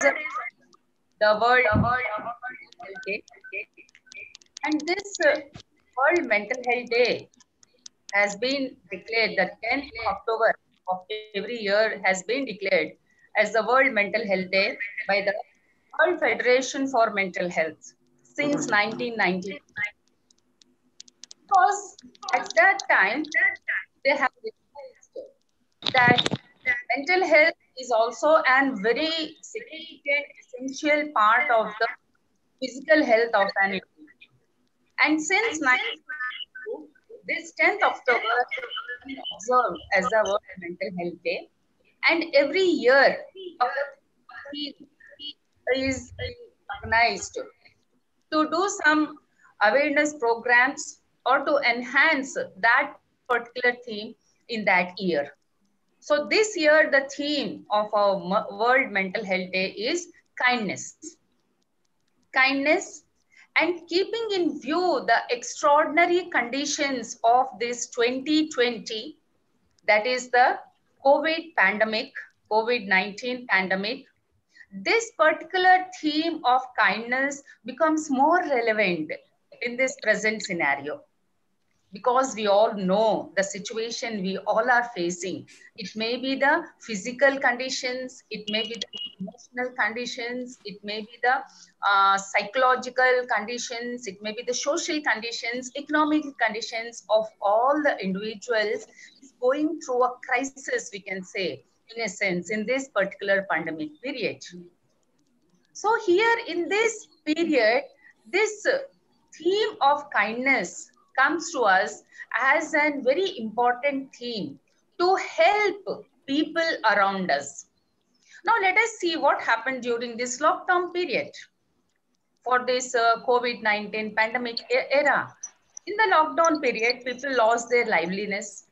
the World Mental Day. And this World Mental Health Day has been declared, the 10th of October of every year has been declared as the World Mental Health Day by the World Federation for Mental Health since 1990. Because at that time, they have realized that mental health is also a very significant, essential part of the physical health of an individual. And since 1992, this 10th October has been observed as the World Mental Health Day. And every year, a theme is organized to do some awareness programs or to enhance that particular theme in that year. So this year, the theme of our World Mental Health Day is kindness. Kindness, and keeping in view the extraordinary conditions of this 2020, that is the COVID-19 pandemic, this particular theme of kindness becomes more relevant in this present scenario, because we all know the situation we all are facing. It may be the physical conditions, it may be the emotional conditions, it may be the psychological conditions, it may be the social conditions, economic conditions of all the individuals is going through a crisis, we can say, in a sense, in this particular pandemic period. So here in this period, this theme of kindness comes to us as a very important theme to help people around us. Now let us see what happened during this lockdown period for this COVID-19 pandemic era. In the lockdown period, people lost their liveliness.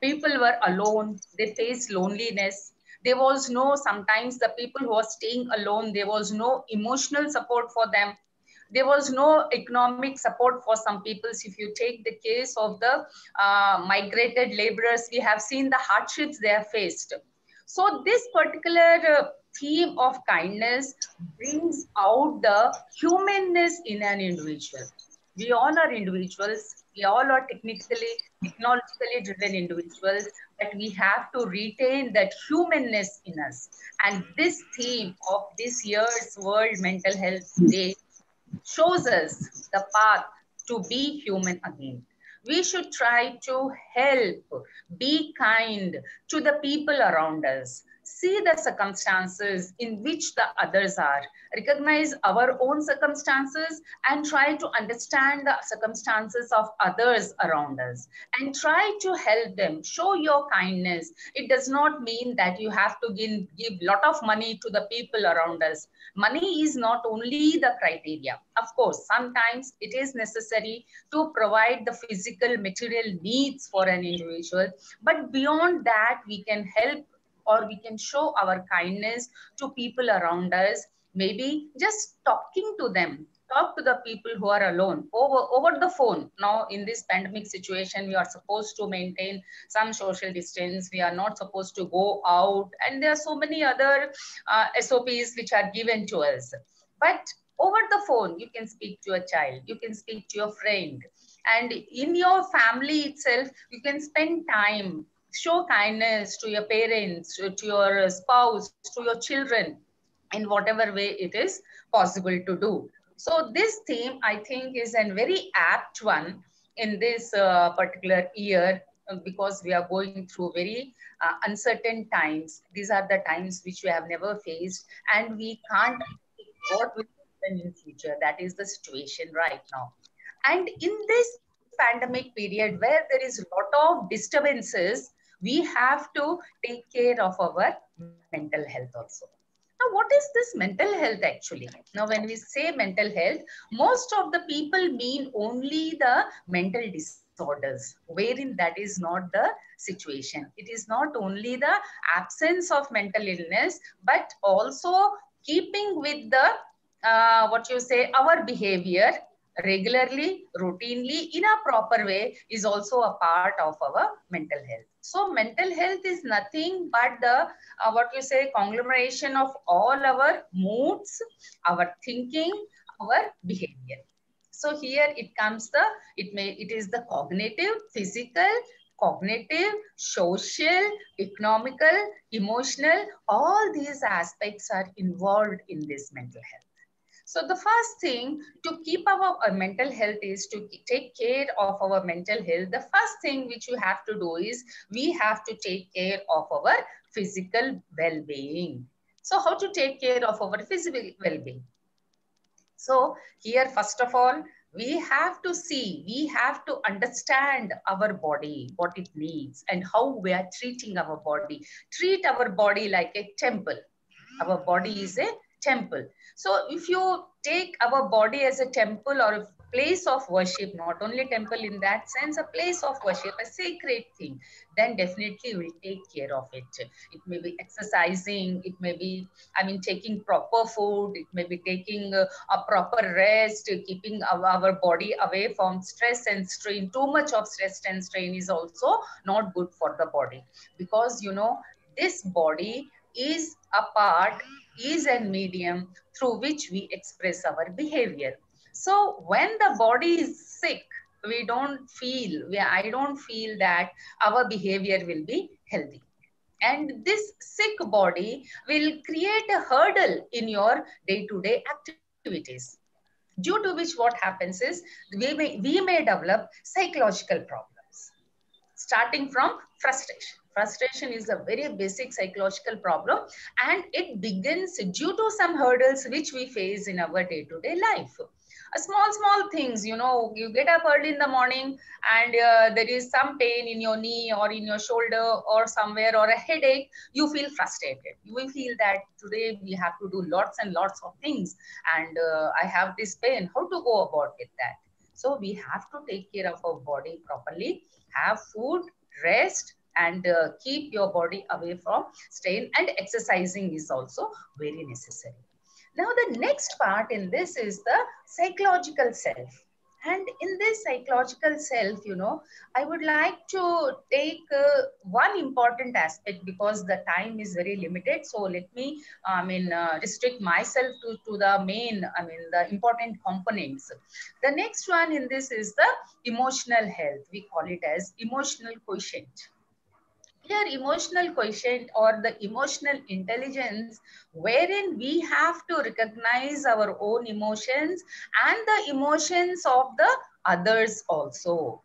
People were alone. They faced loneliness. There was no, sometimes the people who are staying alone, there was no emotional support for them. There was no economic support for some people. If you take the case of the migrated laborers, we have seen the hardships they have faced. So this particular theme of kindness brings out the humanness in an individual. We all are individuals. We all are technologically driven individuals, but we have to retain that humanness in us. And this theme of this year's World Mental Health Day shows us the path to be human again. We should try to help, be kind to the people around us, see the circumstances in which the others are, recognize our own circumstances, and try to understand the circumstances of others around us and try to help them. Show your kindness. It does not mean that you have to give lot of money to the people around us. Money is not only the criteria. Of course, sometimes it is necessary to provide the physical material needs for an individual, but beyond that, we can help or we can show our kindness to people around us. Maybe just talking to them. Talk to the people who are alone over the phone. Now, in this pandemic situation, we are supposed to maintain some social distance. We are not supposed to go out. And there are so many other SOPs which are given to us. But over the phone, you can speak to a child. You can speak to your friend. And in your family itself, you can spend time. Show kindness to your parents, to your spouse, to your children, in whatever way it is possible to do. So this theme, I think, is a very apt one in this particular year, because we are going through very uncertain times. These are the times which we have never faced, and we can't predict what will happen in future. That is the situation right now. And in this pandemic period, where there is a lot of disturbances, we have to take care of our mental health also. Now, what is this mental health actually? Now, when we say mental health, most of the people mean only the mental disorders, wherein that is not the situation. It is not only the absence of mental illness, but also keeping with the, what you say, our behavior, regularly, routinely, in a proper way is also a part of our mental health. So mental health is nothing but the, what you say, conglomeration of all our moods, our thinking, our behavior. So here it comes the, it is the cognitive, physical, cognitive, social, economical, emotional, all these aspects are involved in this mental health. So the first thing to keep our mental health is to take care of our mental health. The first thing which you have to do is we have to take care of our physical well-being. So how to take care of our physical well-being? So here, first of all, we have to see, we have to understand our body, what it needs and how we are treating our body. Treat our body like a temple. Our body is a temple. So if you take our body as a temple or a place of worship, not only temple in that sense, a place of worship, a sacred thing, then definitely we'll take care of it. It may be exercising, it may be, I mean, taking proper food, it may be taking a proper rest, keeping our body away from stress and strain. Too much of stress and strain is also not good for the body, because you know, this body is a part, is a medium through which we express our behavior. So when the body is sick, we don't feel, I don't feel that our behavior will be healthy. And this sick body will create a hurdle in your day-to-day activities, due to which what happens is we may develop psychological problems, starting from frustration. Frustration is a very basic psychological problem, and it begins due to some hurdles which we face in our day-to-day life. A small things, you know, you get up early in the morning and there is some pain in your knee or in your shoulder or somewhere, or a headache, you feel frustrated. You will feel that today we have to do lots and lots of things, and I have this pain. How to go about with that? So we have to take care of our body properly, have food, rest, and keep your body away from strain, and exercising is also very necessary. Now the next part in this is the psychological self. And in this psychological self, you know, I would like to take one important aspect, because the time is very limited. So let me, restrict myself to the main, the important components. The next one in this is the emotional health. We call it as emotional quotient. Here, emotional quotient or the emotional intelligence, wherein we have to recognize our own emotions and the emotions of the others also,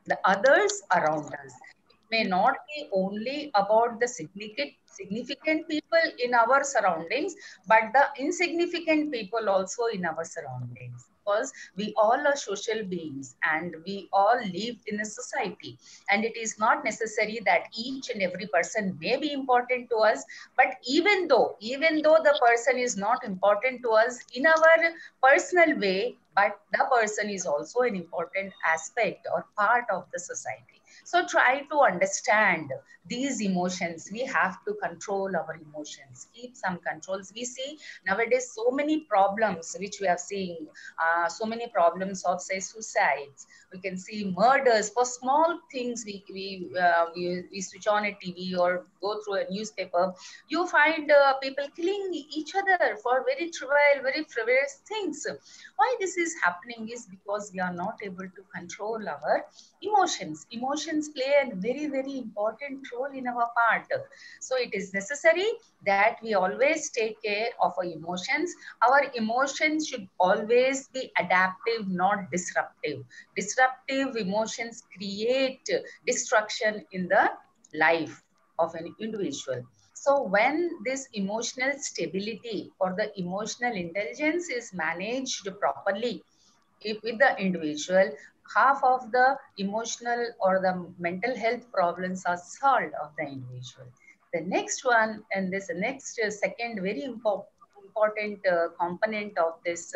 the others around us. It may not be only about the significant people in our surroundings, but the insignificant people also in our surroundings, because we all are social beings and we all live in a society, and it is not necessary that each and every person may be important to us. But even though the person is not important to us in our personal way, but the person is also an important aspect or part of the society. So try to understand these emotions. We have to control our emotions, keep some controls. We see nowadays so many problems which we are seeing, so many problems of, say, suicides. We can see murders for small things. We switch on a TV or go through a newspaper. You find people killing each other for very trivial, very frivolous things. Why this is happening is because we are not able to control our emotions. Emotions play a very important role in our part. So it is necessary that we always take care of our emotions. Our emotions should always be adaptive, not disruptive. Disruptive emotions create destruction in the life of an individual. So when this emotional stability or the emotional intelligence is managed properly, if with the individual, half of the emotional or the mental health problems are solved of the individual. The next one, and this next second very important important component of this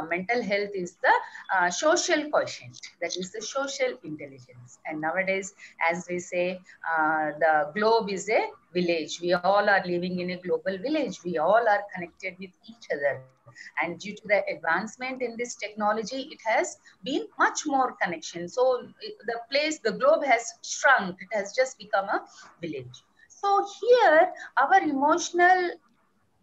mental health is the social quotient, that is the social intelligence. And nowadays, as we say, the globe is a village. We all are living in a global village. We all are connected with each other. And due to the advancement in this technology, it has been much more connection. So the globe has shrunk. It has just become a village. So here, our emotional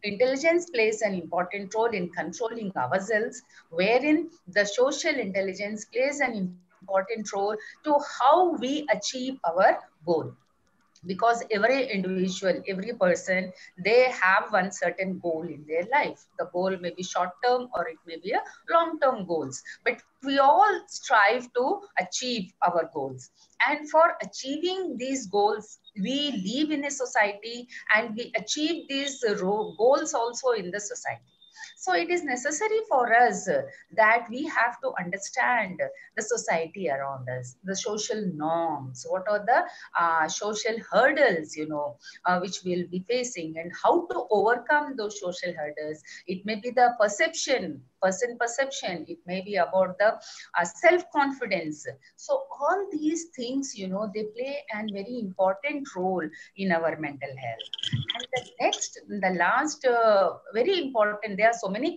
intelligence plays an important role in controlling ourselves, wherein the social intelligence plays an important role to how we achieve our goal. Because every individual, every person, they have one certain goal in their life. The goal may be short term or it may be a long term goals, but we all strive to achieve our goals. And for achieving these goals, we live in a society and we achieve these goals also in the society. So it is necessary for us that we have to understand the society around us, the social norms, what are the social hurdles, which we'll be facing, and how to overcome those social hurdles. It may be the person perception, it may be about the self-confidence. So all these things, they play a very important role in our mental health. And the last, very important, there are so many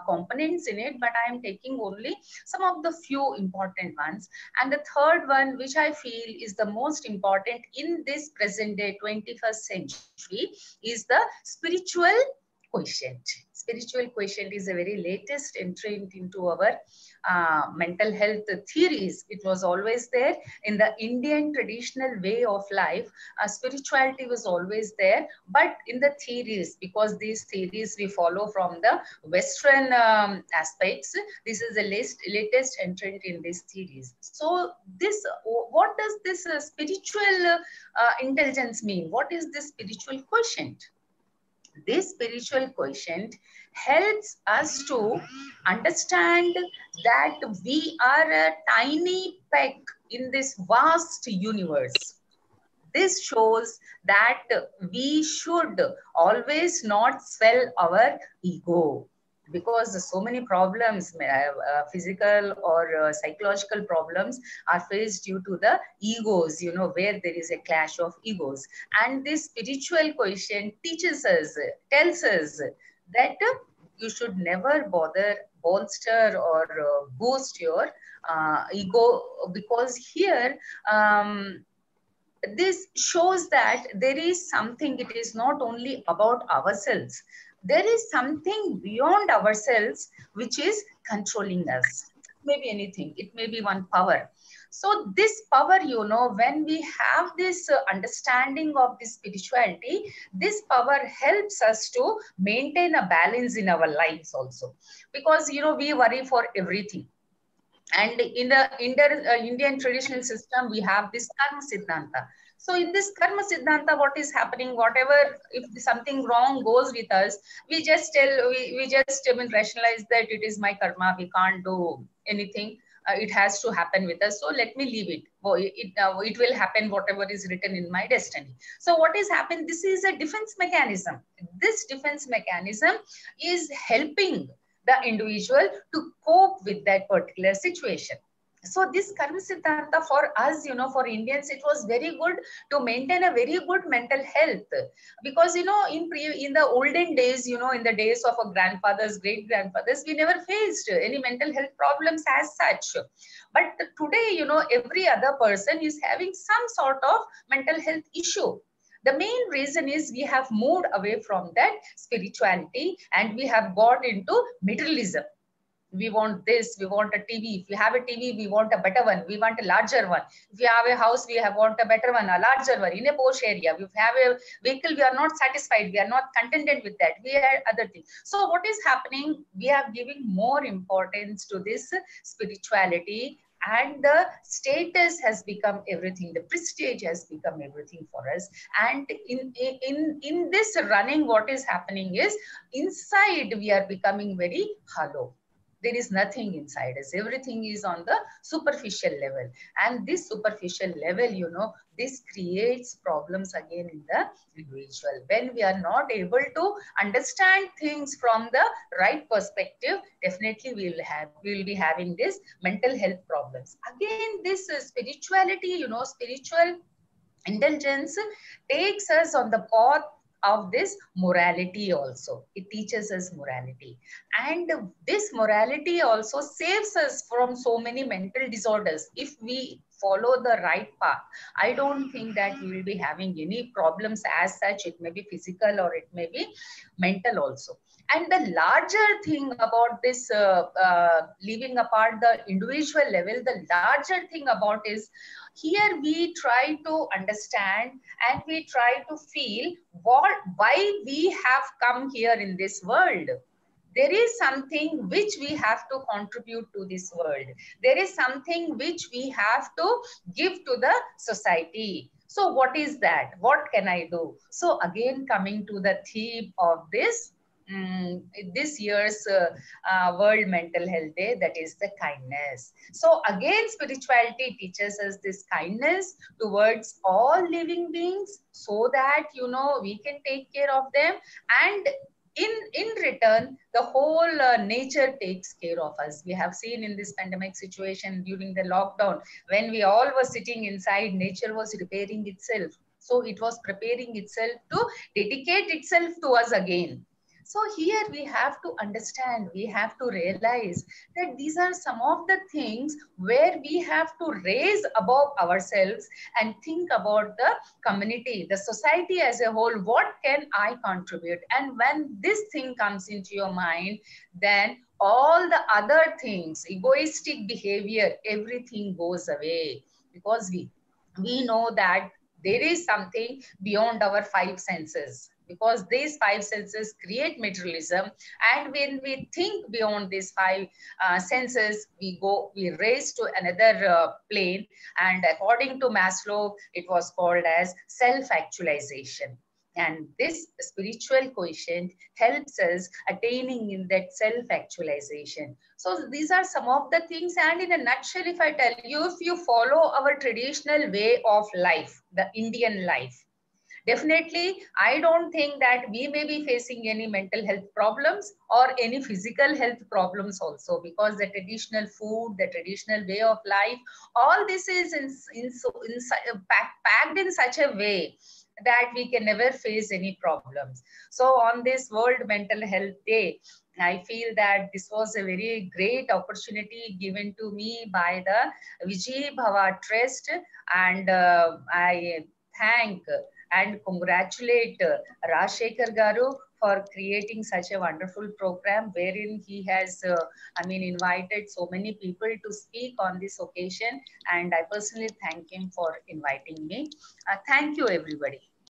components in it, but I am taking only some of the few important ones. And the third one, which I feel is the most important in this present day 21st century, is the spiritual quotient. Spiritual quotient is a very latest entrant into our mental health theories. It was always there in the Indian traditional way of life. Spirituality was always there, but in the theories, because these theories we follow from the Western aspects, this is the latest entrant in these theories. So what does this spiritual intelligence mean? What is this spiritual quotient? This spiritual quotient helps us to understand that we are a tiny peck in this vast universe. This shows that we should always not swell our ego, because so many problems, physical or psychological problems, are faced due to the egos, where there is a clash of egos. And this spiritual quotient tells us that you should never bother bolster or boost your ego, because here this shows that there is something. It is not only about ourselves. There is something beyond ourselves which is controlling us. It may be anything. It may be one power. So this power, when we have this understanding of this spirituality, this power helps us to maintain a balance in our lives also. Because, we worry for everything. And in the Indian traditional system, we have this karma siddhanta. So in this karma siddhanta, what is happening, whatever, if something wrong goes with us, we just rationalize that it is my karma, we can't do anything. It has to happen with us. So let me leave it. It will happen, whatever is written in my destiny. So what is happening? This is a defense mechanism. This defense mechanism is helping the individual to cope with that particular situation. So this karma siddhanta for us, for Indians, it was very good to maintain a very good mental health. Because, in the olden days, in the days of our grandfathers, great grandfathers, we never faced any mental health problems as such. But today, every other person is having some sort of mental health issue. The main reason is we have moved away from that spirituality and we have got into materialism. We want this, we want a TV. If we have a TV, we want a better one. We want a larger one. If we have a house, we want a better one, a larger one, in a posh area. If we have a vehicle, we are not satisfied. We are not contented with that. We are other things. So what is happening? We are giving more importance to this spirituality, and the status has become everything. The prestige has become everything for us. And in this running, what is happening is inside we are becoming very hollow. There is nothing inside us. Everything is on the superficial level. And this superficial level, you know, this creates problems again in the individual. When we are not able to understand things from the right perspective, definitely we will be having this mental health problems. Again, this spirituality, you know, spiritual indulgence takes us on the path of this morality also. It teaches us morality. And this morality also saves us from so many mental disorders. If we follow the right path, I don't think that we will be having any problems as such. It may be physical or it may be mental also. And the larger thing about this leaving apart the individual level, the larger thing about is here we try to understand and we try to feel why we have come here in this world. There is something which we have to contribute to this world. There is something which we have to give to the society. So what is that? What can I do? So again, coming to the theme of this year's World Mental Health Day, that is the kindness. So again, spirituality teaches us this kindness towards all living beings so that, you know, we can take care of them, and in return the whole nature takes care of us. We have seen in this pandemic situation during the lockdown, when we all were sitting inside, nature was repairing itself. So it was preparing itself to dedicate itself to us again. So here we have to understand, we have to realize that these are some of the things where we have to raise above ourselves and think about the community, the society as a whole. What can I contribute? And when this thing comes into your mind, then all the other things, egoistic behavior, everything goes away, because we know that there is something beyond our five senses, because these five senses create materialism. And when we think beyond these five senses, we raise to another plane. And according to Maslow, it was called as self-actualization. And this spiritual quotient helps us attaining in that self-actualization. So these are some of the things. And in a nutshell, if I tell you, if you follow our traditional way of life, the Indian life, definitely, I don't think that we may be facing any mental health problems or any physical health problems also, because the traditional food, the traditional way of life, all this is packed in such a way that we can never face any problems. So on this World Mental Health Day, I feel that this was a very great opportunity given to me by the Vijay Bhava Trust, and I thank and congratulate Rajshekhar Garu for creating such a wonderful program wherein he has, invited so many people to speak on this occasion. And I personally thank him for inviting me. Thank you, everybody.